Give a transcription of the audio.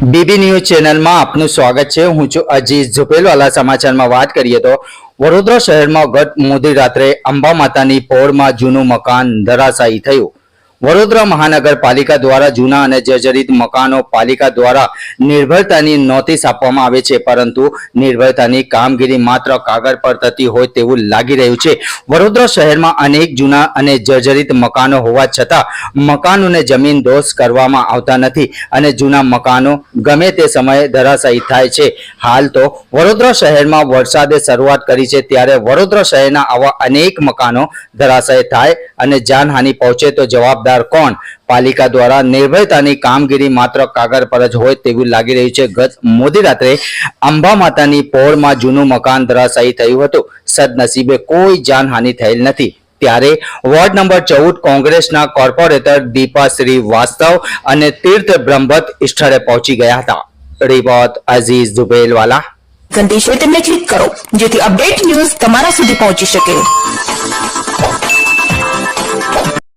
BB news ચેનલમાં આપનું સ્વાગત છે। હું છું અજીઝ ઝુપેલવાલા। સમાચારમાં વાત કરીએ તો વડોદરા શહેરમાં ગત મોડી રાત્રે અંબા માતાની પોળમાં જૂનું મકાન ધરાશાયી થયું। વડોદરા મહાનગરપાલિકા દ્વારા જૂના અને જર્જરિત મકાનો પાલિકા દ્વારા નિર્ભરતાની નોટિસ આપવામાં આવે છે, પરંતુ નિર્ભરતાની કામગીરી માત્ર કાગળ પર થતી હોય તેવું લાગી રહ્યું છે। વડોદરા શહેરમાં અનેક જૂના અને જર્જરિત મકાનો હોવા છતાં મકાનોને જમીન દોષ કરવામાં આવતા નથી અને જૂના મકાનો ગમે તે સમયે ધરાશાયી થાય છે। હાલ તો વડોદરા શહેરમાં વરસાદે શરૂઆત કરી છે, ત્યારે વડોદરા શહેરના આવા અનેક મકાનો ધરાશાયી થાય અને જાનહાનિ પહોંચે તો જવાબદાર કોણ? પાલિકા દ્વારા નિર્ભયતાની કામગીરી માત્ર કાગળ પર જ હોય તેવું લાગી રહ્યું છે। ગત મોડી રાત્રે અંબા માતાની પોળમાં જૂનું મકાન ધરાશાયી થયું હતું। સદનસીબે કોઈ જાનહાનિ થયેલ નથી। ત્યારે વોર્ડ નંબર 14 કોંગ્રેસના કોર્પોરેટર દીપા શ્રીવાસ્તવ અને તીર્થ બ્રહ્મભટ્ટ સ્થળે પહોંચી ગયા હતા। રિપોર્ટ અઝીઝ ઝુબેલવાલા। ઘંટી છે તેમને ક્લિક કરો જેથી અપડેટ ન્યૂઝ તમારા સુધી પહોંચી શકે।